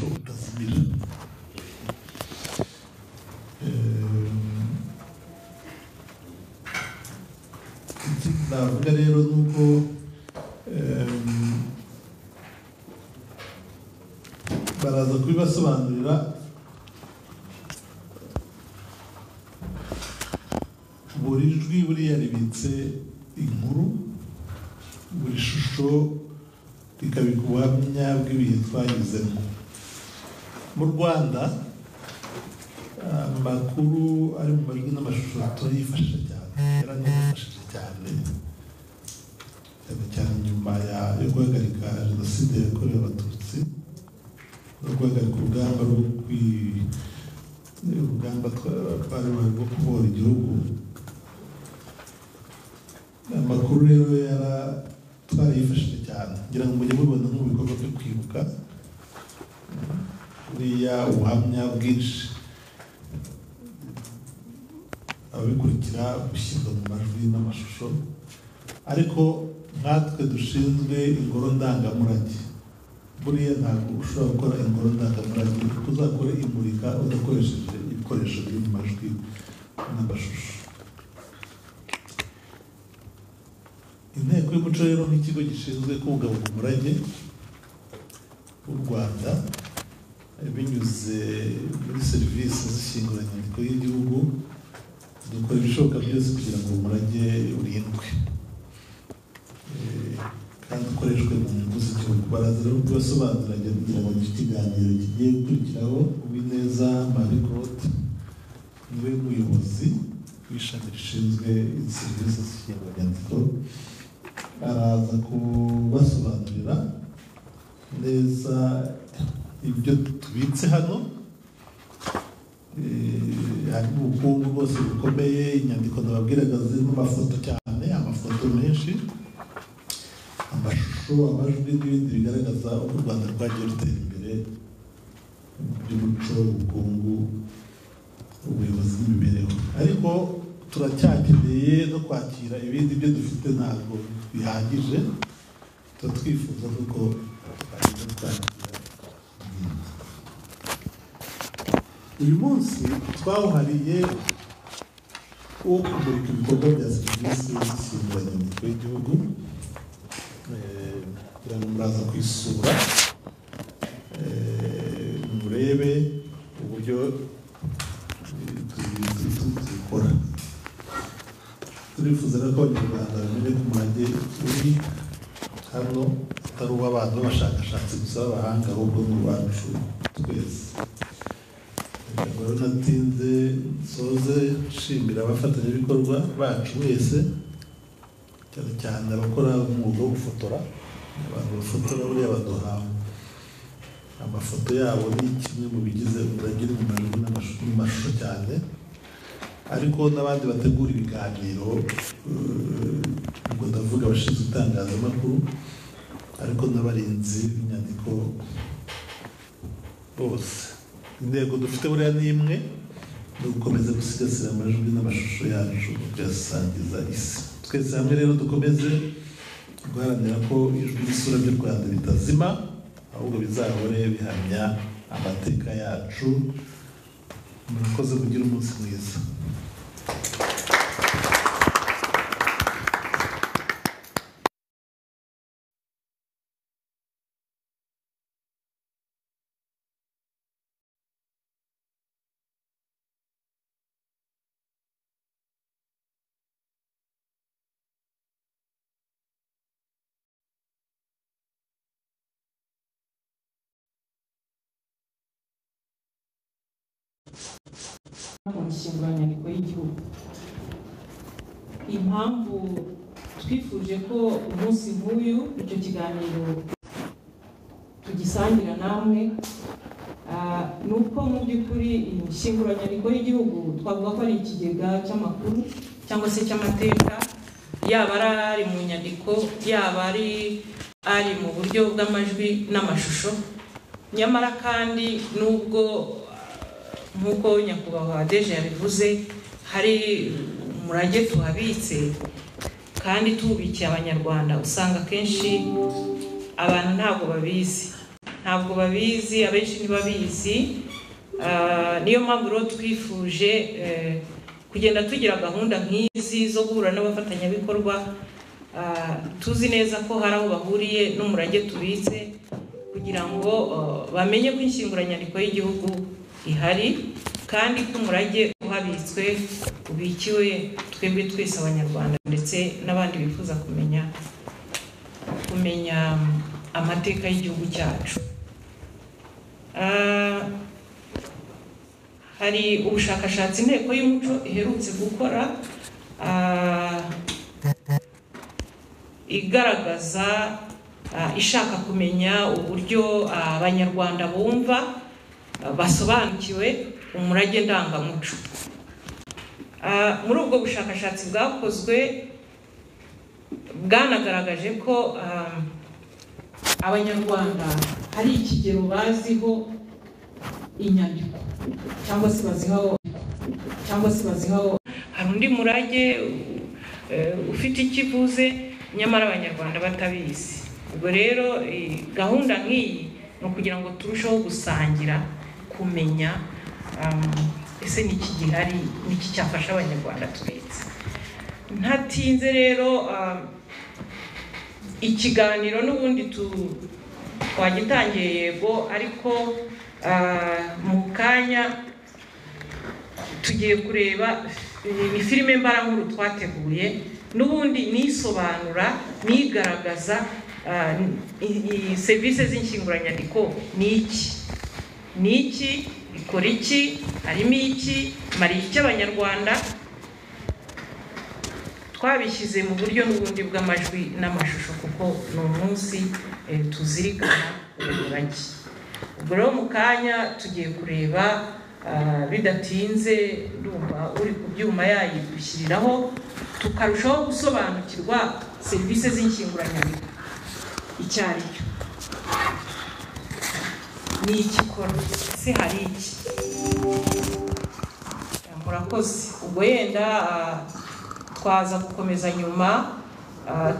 umuco utazimira. Navuga rero nuko baraza kubibasobanurira buri jwi buriya ribitse inkuru, buri shusho rikabika ubuhamya bw'ibihe twanyuzemo. Mu Rwanda amakuru ari mu majwi n'amashusho turayifashisha cyane, yaranifashije cyane cyane nyuma yo guhagarika jenoside yakorewe Abatutsi, no guhagarika urugamba twari rwo kubohora igihugu. Amakuru rero twarayifashije cyane, ngira ngo mujye mubibona mu bikorwa byo kwibuka, buriya ubuhamya bwinshi ababikurikira gushyirwa mu majwi n'amashusho. Ariko nkatwe dushinzwe ingoro ndangamurage, buriya ntabwo ushobora gukora ingoro ndangamurage uzakora imurika udakoresheje ibikoresho biri mu majwi n'amashusho. Inteko y'umuco rero nk'ikigo gishinzwe kubungabunga umurage w'u Rwanda, binyuze muri serivisi z'ishyinguranyandiko y'igihugu, dukora ibishoboka byose kugira ngo umurage urindwe kandi ukoreshwe mu nyungu z'igihugu. Baraza rero kubasobanurira kugira ngo iki kiganiro kigiye gukurikiraho. Uwineza Marie Claude niwe muyobozi w'ishami rishinzwe serivisi z'ishyinguranyandiko, araza kubasobanurira neza ibyo tubitse hano. Harimo ubukungu bwose bukomeye, inyandiko nababwiraga zirimo amafoto cyane, amafoto menshi, amashusho, amajwi n'ibindi bigaragaza uko u Rwanda rwagiye rutera imbere mu by'umuco, ubukungu, ubuyobozi n'imibereho. Ariko turacyakeneye no kwakira ibindi byo dufite, ntabwo bihagije. Tuba twifuza kuko twakira. Uyu munsi twawuhariye wo kumurika ibikorwa bya serivisi z'ishyinguranyandiko y'igihugu. kugira ngo muraza kwisura murebe uburyo tubikora. Turifuza ko Abanyarwanda bamenye ko umurage uri hano atari uw'abantu b'abashakashatsi gusa b'abahanga, ahubwo ni uwacu twese. Rero natinze soze nshimira abafatanyabikorwa bacu wese, cyane cyane abakora umwuga wo gufotora. Abantu bafotora buriya baduha amafoto yabo, ni kimwe mu bigize umurage mu majwi n'amashusho cyane. Ariko n'abandi bategura ibiganiro, ubwo ndavuga abashinzwe itangazamakuru, ariko n'abarinzi b'inyandiko bose. Intego dufite buriya ni imwe, ni ugukomeza gusigasira amajwi n'amashusho yacu kuyasangiza isi. Twese hamwe rero dukomeze guharanira ko ijwi n'isura by'u Rwanda bitazima, ahubwo bizahore bihamya amateka yacu. Murakoze, kugira umunsi mwiza. Mu nshyinguranyandiko y'igihugu. Impamvu twifuje ko umunsi nk'uyu icyo kiganiro tugisangira namwe, ni uko mu by'ukuri inshyinguranyandiko y'igihugu twavuga ko ari ikigega cy'amakuru cyangwa se cy'amateka, yaba ari mu nyandiko, yaba ari mu buryo bw'amajwi n'amashusho. Nyamara kandi nubwo nk'uko nyakubahwa Deje yabivuze, hari umurage tuhabitse kandi tubikiye Abanyarwanda, usanga kenshi abantu ntabwo babizi, ntabwo babizi, abenshi ntibabizi. Niyo mpamvu rero twifuje kugenda tugira gahunda nk'izi zo guhura n'abafatanyabikorwa tuzi neza ko hari aho bahuriye n'umurage tubitse, kugira ngo bamenye ko inshyinguranyandiko y'igihugu ihari kandi ko umurage uhabitswe ubikiwe twebwe twese abanyarwanda ndetse n'abandi bifuza kumenya amateka y'igihugu cyacu. Hari ubushakashatsi inteko y'umuco iherutse gukora igaragaza ishaka kumenya uburyo abanyarwanda bumva basobanukiwe umurage ndangamuco. Muri ubwo bushakashatsi bwakozwe bwanagaragaje ko abanyarwanda hari ikigero baziho inyandiko cyangwa se baziho hari undi murage ufite ikivuze nyamara abanyarwanda batabizi. Ubwo rero gahunda nk'iyi ni ukugira ngo turusheho gusangira kumenya ese niki gihari, niki cyafasha abanyarwanda twese. Ntatinze rero ikiganiro n'ubundi twagitangiye yego, ariko mu kanya tugiye kureba ni filime mbarankuru twateguye n'ubundi nisobanura nigaragaza serivisi z'inshyinguranyandiko ni iki ikora iki, harimo iki, mariye iki abanyarwanda. Twabishyize mu buryo n'ubundi bw'amajwi n'amashusho kuko ni umunsi tuzirikana umurage. Ubwo rero mu kanya tugiye kureba bidatinze, ndumva uri ku byuma yayidushyiriraho tukarushaho gusobanukirwa serivisi z'inshyinguranyandiko icyo ari cyo, ni ikikora, se hari iki. Murakoze. Ubwo yenda twaza gukomeza nyuma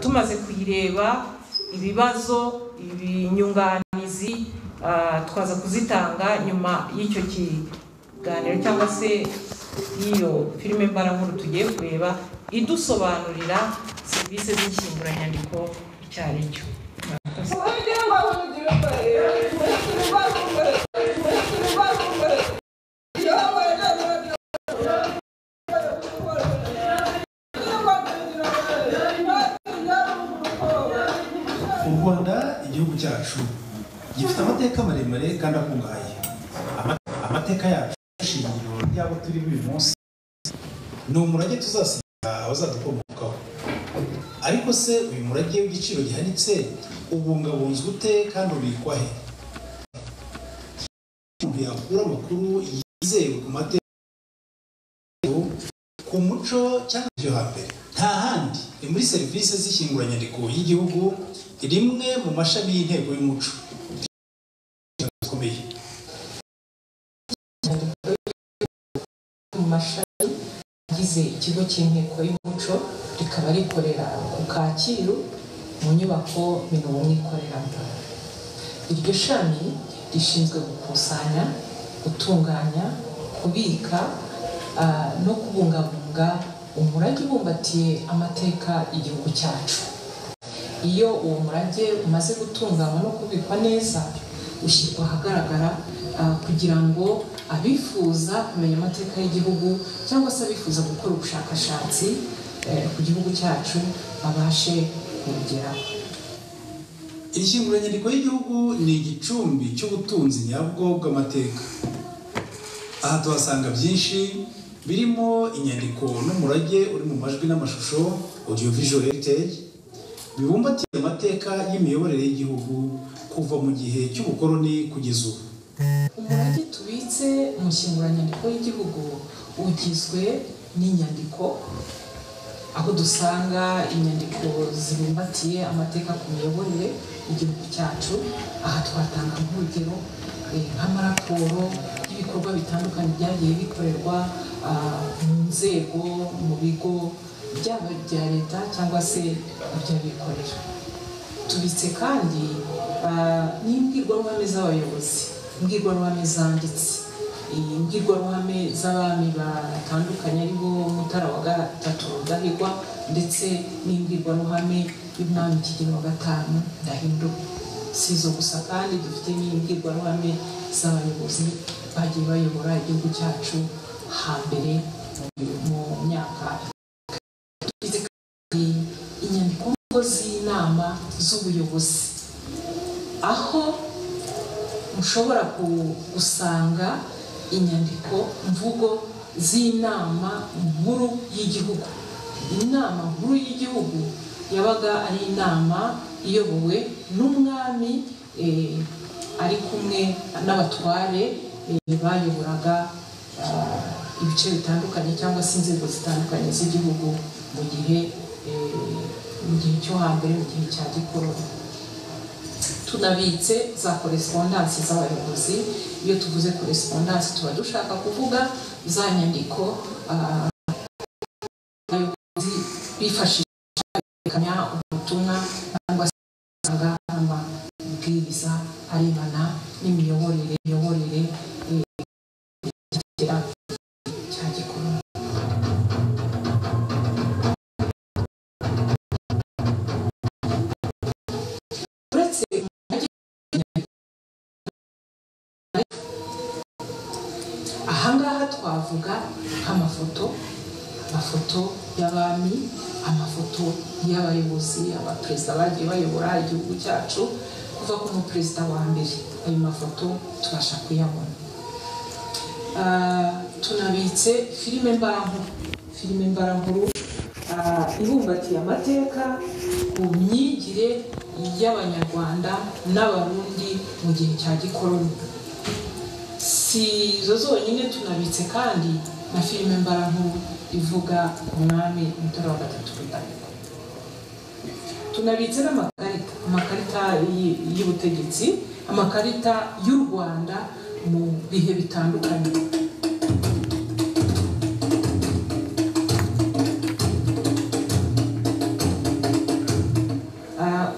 tumaze kuyireba, ibibazo, ibinyunganizi twaza kuzitanga nyuma y'icyo kiganiro cyangwa se iyo filime mbarankuru tugiye kureba idusobanurira serivisi z'inshyinguranyandiko icyo ari cyo. U Rwanda igihugu cyacu gifite amateka maremare kandi akungahaye. Amateka yacu shingiro ryabo turi uyu munsi ni umurage tuzasiga abazadukomokaho. Ariko se uyu murage w'igiciro gihanitse ubungabunzwe ute kandi ubikwa he? Yakura amakuru yizewe ku mateka, ku muco cyangwa ibyo hambere. Nta handi ni muri serivisi z'ishyinguranyandiko y'igihugu, rimwe mu mashami y'inteko y'umuco akomeye. Mu mashami agize ikigo cy'inteko y'umuco rikaba rikorera ku Kacyiru mu nyubako Minubumwe ikoreramo. Iryo shami rishinzwe gukusanya, gutunganya, kubika no kubungabunga umurage ubumbatiye amateka y'igihugu cyacu. Iyo uwo murage umaze gutunganywa no kubikwa neza, ushyirwa ahagaragara kugira ngo abifuza kumenya amateka y'igihugu cyangwa se abifuza gukora ubushakashatsi ku gihugu cyacu babashe kurugeraho. Inshyinguranyandiko y'igihugu ni igicumbi cy'ubutunzi nyabwo bw'amateka. Aha tuhasanga byinshi birimo inyandiko n'umurage uri mu majwi n'amashusho, audiovisual heritage, bibumbatiye amateka y'imiyoborere y'igihugu kuva mu gihe cy'ubukoloni kugeza ubu. Umurage tubitse mu nshyinguranyandiko y'igihugu ugizwe n'inyandiko, aho dusanga inyandiko zibumbatiye amateka ku miyoborere y'igihugu cyacu. Aha twatanga nk'urugero nk'amaraporo y'ibikorwa bitandukanye byagiye bikorerwa mu nzego, mu bigo byaba ibya leta cyangwa se iby'abikorera. Tubitse kandi n'imbwirwaruhame z'abayobozi, imbwirwaruhame zanditse, imbwirwaruhame z'abami batandukanye aribo Mutara wa gatatu Rudahigwa ndetse n'imbwirwaruhame y'umwami Kigeli wa gatanu Ndahindurwa. Si izo gusa kandi dufite n'imbwirwaruhame z'abayobozi bagiye bayobora igihugu cyacu hambere mu myaka. Inyandiko z'inama z'ubuyobozi aho mushobora gusanga inyandiko mvugo z'inama nkuru y'igihugu. Inama nkuru y'igihugu yabaga ari inama iyobowe n'umwami ari kumwe n'abatware bayoboraga ibice bitandukanye cyangwa se inzego zitandukanye z'igihugu mu gihe cyo hambere, mu gihe cya gikoroni. Tunabitse za correspondance z'abayobozi. Iyo tuvuze correspondance tuba dushaka kuvuga za nyandiko abayobozi bifashisha berekana ubutumwa cyangwa se amabwiriza arebana n'imiyoborere cya gikoroni. Ahangaha twavuga nk'amafoto y'abami, amafoto y'abayobozi, abaperezida bagiye bayobora igihugu cyacu kuva ku muperezida wa mbere. Ayo mafoto tubasha kuyabona. Tunabitse filime mbarankuru ibumbatiye amateka ku myigire y'Abanyarwanda n'Abarundi mu gihe cya gikoroni. Si zo zonyine, tunabitse kandi na filime mbarankuru ivuga umwami Mutara wa gatatu Rudahigwa. Tunabitse n'amakarita y'ubutegetsi, amakarita y'u Rwanda mu bihe bitandukanye.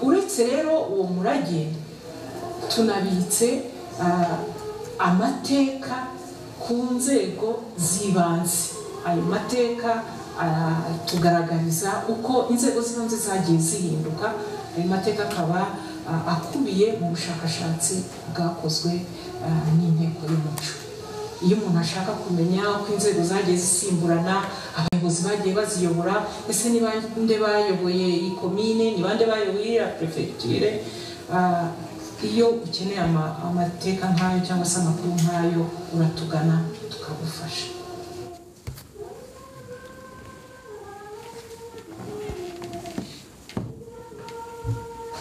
Uretse rero uwo murage, tunabitse amateka ku nzego z'ibanze. Ayo mateka tugaragariza uko inzego z'ibanze zagiye zihinduka. Ayo mateka akaba akubiye mu bushakashatsi bwakozwe n'inteko y'umuco. Iyo umuntu ashaka kumenya uko inzego zagiye zisimburana, abayobozi bagiye baziyobora, ese ni bande bayoboye ikomine, ni bande bayoboye la prefecture, iyo ukeneye amateka nk'ayo cyangwa se amakuru nk'ayo uratugana tukagufasha.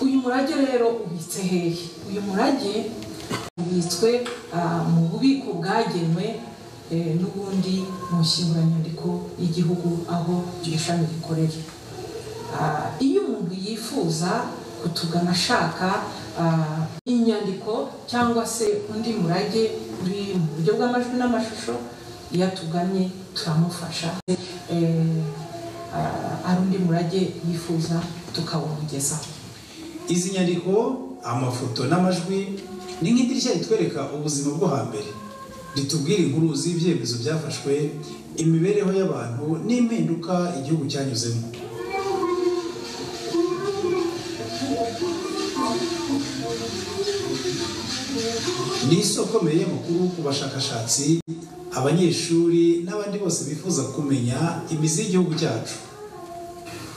Uyu murage rero ubitse hehe? Uyu murage ubitswe mu bubiko bwagenwe n'ubundi mu nshyinguranyandiko y'igihugu aho iryo shami rikorera. Iyo umuntu yifuza kutugana ashaka inyandiko cyangwa se undi murage uri mu buryo bw'amajwi n'amashusho, iyo atuganye turamufasha. Ari undi murage yifuza tukawumugezaho. Izi nyandiko, amafoto n'amajwi ni nk'idirishya ritwereka ubuzima bwo hambere, ritubwira inkuru z'ibyemezo byafashwe, imibereho y'abantu n'impinduka igihugu cyanyuzemo. Ni isoko ikomeye y'amakuru ku bashakashatsi, abanyeshuri n'abandi bose bifuza kumenya imizi y'igihugu cyacu.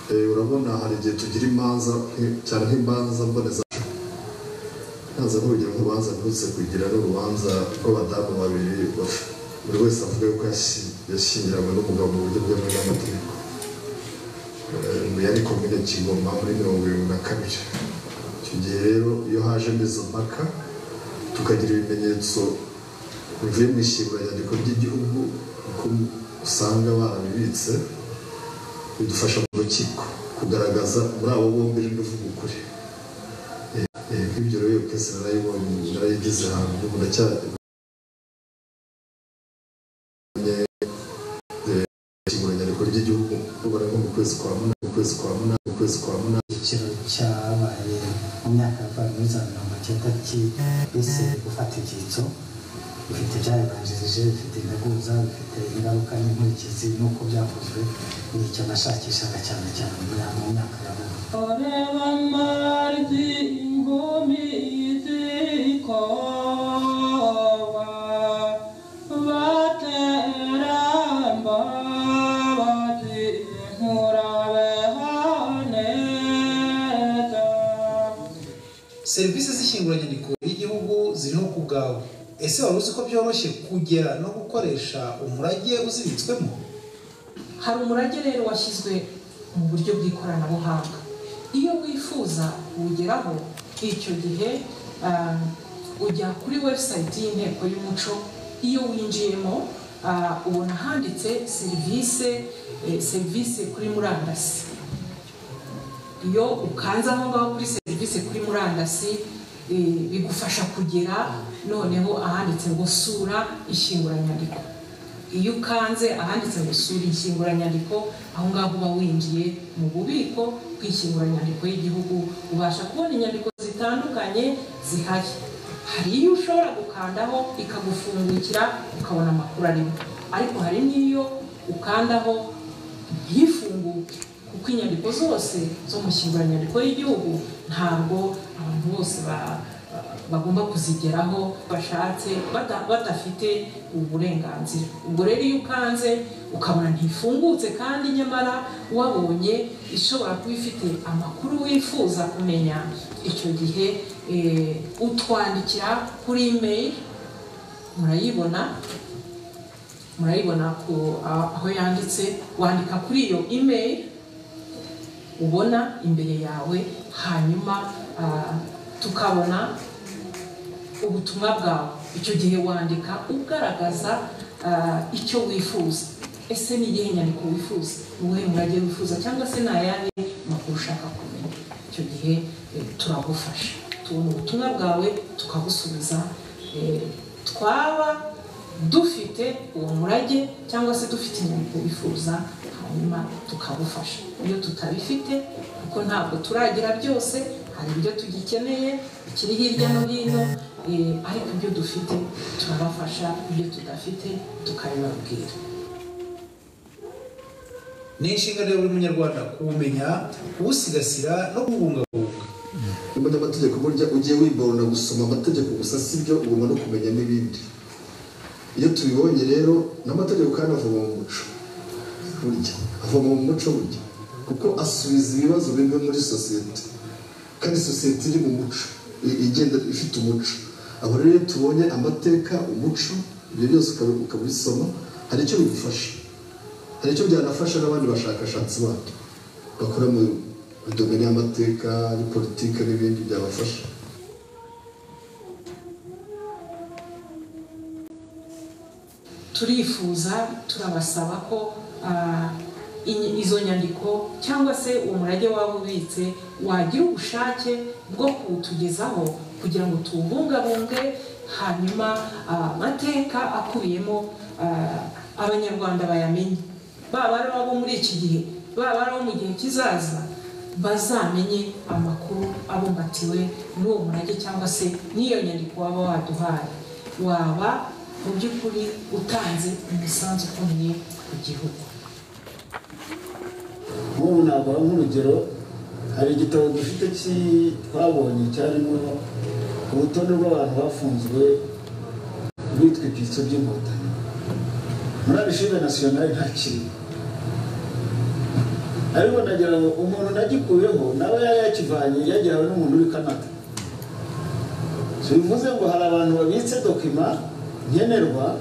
Urabona hari igihe tugira imanza cyane nk'imanza mboneza. Ntaza nk'urugero nk'urubanza nturutse kugira n'urubanza rw'abadamu babiri buri wese avuga yuko yashyingiranywe n'umugabo mu buryo bwemewe n'amategeko. Yari komine Kigoma muri 1972. Icyo gihe rero iyo hajemo izo mpaka tukagira ibimenyetso bivuye mu ishyinguranyandiko ry'igihugu uko usanga barabibitse, bidufasha mu rukiko kugaragaza muri abo bombi rero uvuga ukuri. Ibyo rero kese narayibonye, narayigize hantu ishyingura nyandiko ry'igihugu ubona ko mu kwezi kwa munani igiciro cyabaye mu myaka ya muri za 90 bise gufata icyitso bifite byayibanjirije bifite integuza bifite ingaruka n'inkurikizi n'uko byakozwe nicyo nashakishaga cyane cyane mu myaka ya serivisi z'ishyinguranyandiko y'igihugu ziriho ku bwawe. Ese wari uzi ko byoroshye kugera no gukoresha umurage uzibitswemo? Hari umurage rero washyizwe mu buryo bw'ikoranabuhanga. Iyo wifuza kuwugeraho icyo gihe ujya kuri website y'inteko y'umuco. Iyo winjiyemo ubona handitse serivisi kuri murandasi. Iyo ukanze aho ngaho kuri serivisi kuri murandasi bigufasha kugera noneho ahanditse ngo sura ishyinguranyandiko. Iyo ukanze ahanditse ngo sura ishyinguranyandiko aho ngaho uba winjiye mu bubiko bw'ishyinguranyandiko y'igihugu, ubasha kubona inyandiko zitandukanye zihari. Hari iyo ushobora gukandaho ikagufungukira ukabona amakuru arimo, ariko hari n'iyo ukandaho ntifunguke kuko inyandiko zose zo mu ishyinguranyandiko y'igihugu ntabwo abantu bose bagomba kuzigeraho bashatse badafite uburenganzira. Ubwo rero iyo ukanze ukabona ntifungutse kandi nyamara wabonye ishobora kuba ifite amakuru wifuza kumenya, icyo gihe utwandikira kuri email. murayibona aho yanditse, wandika kuri iyo email ubona imbere yawe, hanyuma tukabona ubutumwa bwawe. Icyo gihe wandika ugaragaza icyo wifuza. Ese ni igihe nyandiko wifuza, ubuhe murage wifuza, cyangwa se ni ayahe makuru ushaka kumenya. Icyo gihe turagufasha, tubona ubutumwa bwawe tukabusubiza. Twaba dufite uwo murage cyangwa se dufite inyandiko wifuza, hanyuma tukagufasha. Iyo tutabifite kuko ntabwo turagira byose, hari ibyo tugikeneye ikiri hirya no hino, ariko ibyo dufite turabafasha, ibyo tudafite tukabibabwira. Ni inshingano ya buri munyarwanda kuwumenya, kuwusigasira no kubungabunga. Umunyamategeko burya ugiye wimbona gusoma amategeko gusa sibyo, ugomba no kumenya n'ibindi. Iyo tubibonye rero n'amategeko kandi avoma mu muco, burya kuko asubiza ibibazo bimwe muri sosiyete, kandi sosiyete iri mu muco, igenda ifite umuco. Aho rero tubonye amateka, umuco, ibyo byose ukabisoma, hari icyo bigufasha, hari icyo byanafasha n'abandi bashakashatsi bandi bakora mu domene y'amateka, ari politike n'ibindi byabafasha. Turifuza, turabasaba ko izo nyandiko cyangwa se uwo murage waba ubitse wagira ubushake bwo kuwutugezaho kugira ngo tuwubungabunge, hanyuma amateka akubiyemo abanyarwanda bayamenye, baba ari abo muri iki gihe, baba ari abo mu gihe kizaza, bazamenye amakuru abumbatiwe n'uwo murage cyangwa se n'iyo nyandiko waba waduhaye. Waba mu by'ukuri utanze umusanzu ukomeye ku gihugu. Nk'ubu nagura nk'urugero, hari igitabo dufite twabonye cyarimo urutonde rw'abantu bafunzwe bitwa ibyitso by'inkotanyi. Muri Archive Nationale nta kirimo, ariko nagira ngo umuntu nagikuyeho nawe yari yakivanye yagerawe n'umuntu uri Canada. Bivuze ngo hari abantu babitse dokima nkenerwa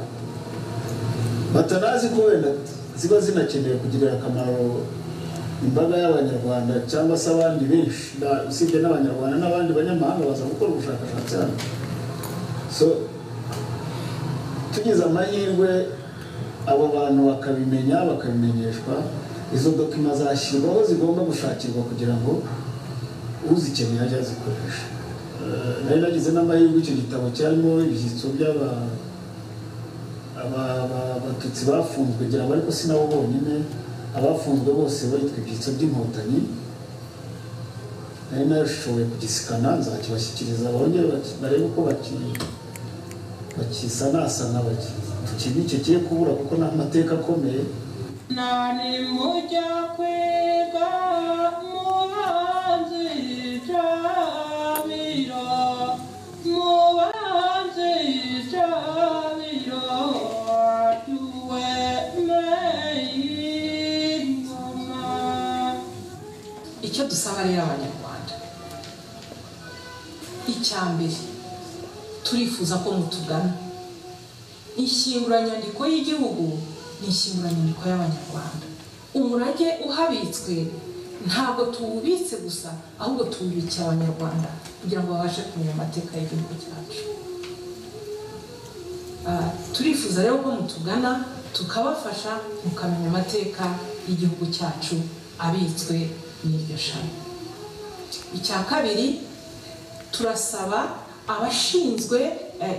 batanazi ko wenda ziba zinakeneye kugirira akamaro imbaga y'abanyarwanda cyangwa se abandi benshi, usibye n'abanyarwanda n'abandi banyamahanga baza gukora ubushakashatsi hano. So tugize amahirwe abo bantu bakabimenya, bakabimenyeshwa, izo dokima zashyirwaho zigomba gushakirwa kugira ngo uzikeneye ajye azikoresha. Nari nagize n'amahirwe icyo gitabo cyarimo ibyitso abatutsi bafunzwe ngira ngo ariko si nabo bonyine abafunzwe bose baritwa ibyitso by'inkotanyi nari nashoboye kugisikana nzakibashyikiriza bongere barebe uko bakisanasana tukibike kiye kubura kuko ni amateka akomeye. Nani mujya kwega mubanzi jabiro mubanzi jabiro tuwe meyingoma. Icyo dusaba rero abanyarwanda, icyambere turifuza ko mutugana. Inshyinguranyandiko y'igihugu ni inshyinguranyandiko y'abanyarwanda. Umurage uhabitswe ntabwo tuwubitse gusa, ahubwo tuwubikiye abanyarwanda kugira ngo babashe kumenya amateka y'igihugu cyacu. Turifuza rero ko mutugana tukabafasha mukamenya amateka y'igihugu cyacu abitswe n'iryo shami. Icya kabiri, turasaba abashinzwe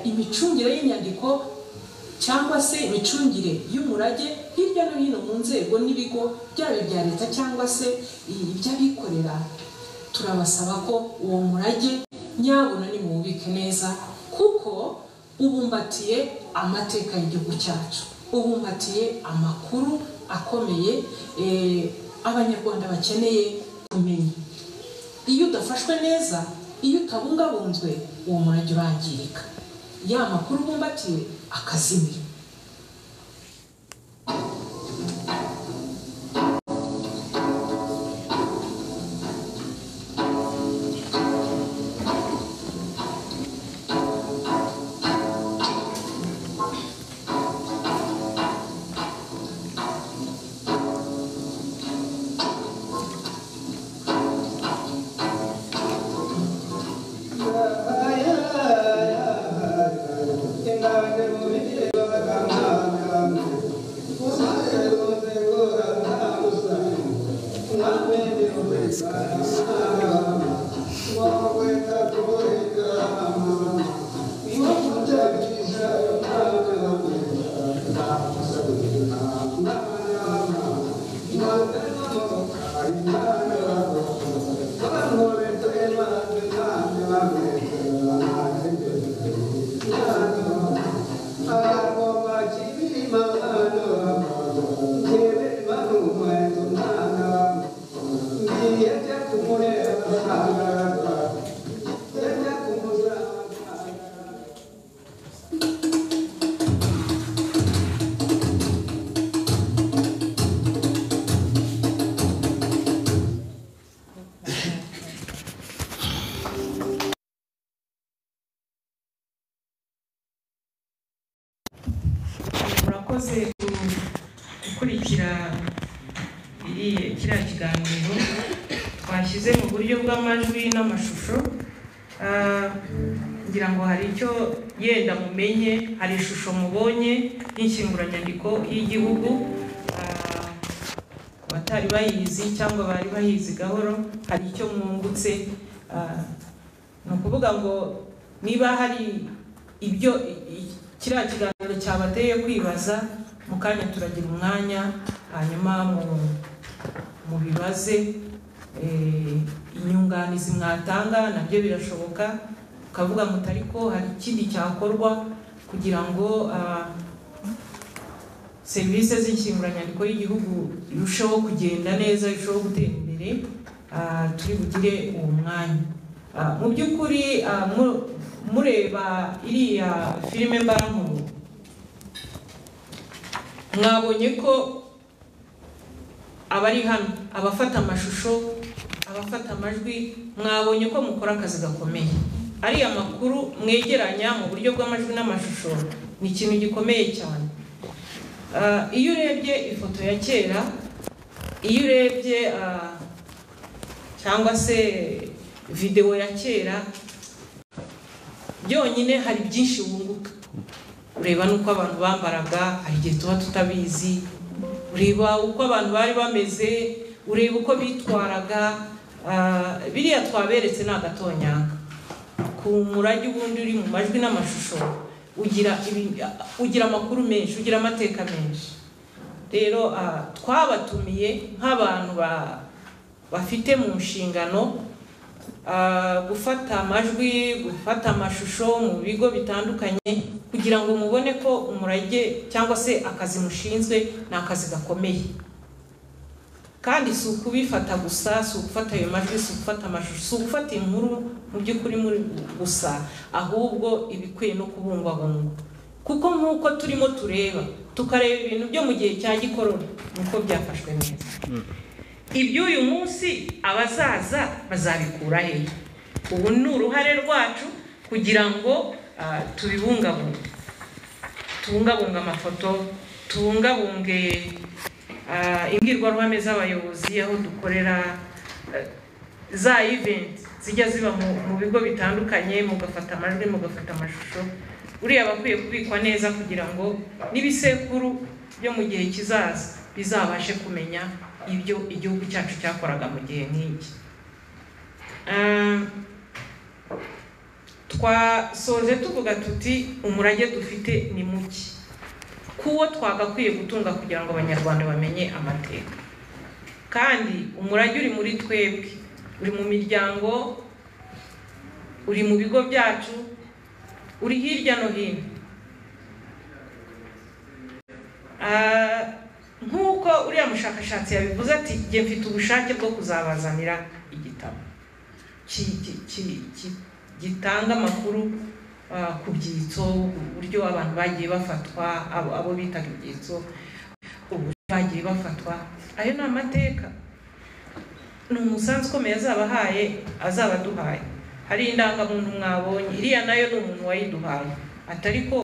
imicungire y'inyandiko cyangwa se imicungire y'umurage hirya no hino mu nzego n'ibigo byaba ibya leta cyangwa se iby'abikorera, turabasaba ko uwo murage nyabuna nimuwubike neza, kuko ubumbatiye amateka y'igihugu cyacu, ubumbatiye amakuru akomeye abanyarwanda bakeneye kumenya. Iyo udafashwe neza, iyo utabungabunzwe, uwo murage urangirika, ya makuru bumbatiye akazimira. Murakoze gukurikira kiriya kiganiro twashyize mu buryo bw'amajwi n'amashusho. Ngira ngo hari icyo yenda mumenye, hari ishusho mubonye y'inshyinguranyandiko y'igihugu. Abatari bayizi cyangwa bari bayizi gahoro, hari icyo mwungutse. Ni ukuvuga ngo niba hari ibyo kiriya kiganiro cyabateye kwibaza, mu kanya turagira umwanya, hanyuma mu bibaze inyunganizi mwatanga nabyo birashoboka, ukavuga muti ariko hari ikindi cyakorwa kugira ngo serivisi z'inshyinguranyandiko y'igihugu irusheho kugenda neza, irusheho gutera imbere. Turi bugire uwo mwanya. Mu by'ukuri mureba iriya filime mbarankuru, mwabonye ko abari hano, abafata amashusho, abafata amajwi, mwabonye ko mukora akazi gakomeye. Ariya makuru mwegeranya mu buryo bw'amajwi n'amashusho ni ikintu gikomeye cyane. Iyo urebye ifoto ya kera, iyo urebye cyangwa se video ya kera, byonyine hari byinshi wunguka. Ureba nuko abantu bambaraga, hari igihe tuba tutabizi. Ureba uko abantu bari bameze, ureba uko bitwaraga. Biriya twaberetse ni agatonyanga ku murage ubundi uri mu majwi n'amashusho. ugira amakuru menshi, ugira amateka menshi. Rero twabatumiye nk'abantu bafite mu nshingano gufata amajwi, gufata amashusho mu bigo bitandukanye kugira ngo mubone ko umurage cyangwa se akazi mushinzwe ni akazi gakomeye. Kandi si ukubifata gusa, si ugufata ayo majwi, si ugufata amashusho, si ugufata inkuru mu by'ukuri muri gusa, ahubwo ibikwiye no kubungwabungwa. Kuko nk'uko turimo tureba tukareba ibintu byo mu gihe cya gikorona nuko byafashwe neza. Iby'uyu munsi abazaza bazabikura he? Ubu ni uruhare rwacu kugira ngo tubibungabunge, tubungabunge amafoto, tubungabunge imbwirwaruhame z'abayobozi aho dukorera, za event zijya ziba mu bigo bitandukanye, mugafata amajwi, mugafata amashusho. Uriya bakwiye kubikwa neza kugira ngo n'ibisekuru byo mu gihe kizaza bizabashe kumenya ibyo igihugu cyacu cyakoraga mu gihe nk'iki. Twasoje tuvuga tuti umurage dufite ni muke, kuwo twagakwiye gutunga kugira ngo abanyarwanda bamenye amateka. Kandi umurage uri muri twebwe, uri mu miryango, uri mu bigo byacu, uri hirya no hino. Nk'uko uriya mushakashatsi yabivuze ati ngiye mfite ubushake bwo kuzabazanira igitabo gitanga amakuru ku byitso, uburyo abantu bagiye bafatwa, abo bitaga ibyitso, uburyo bagiye bafatwa. Ayo ni amateka, ni umusanzu ukomeye azaba aduhaye. Hari indangamuntu mwabonye, iriya nayo ni umuntu wayiduhaye, atari ko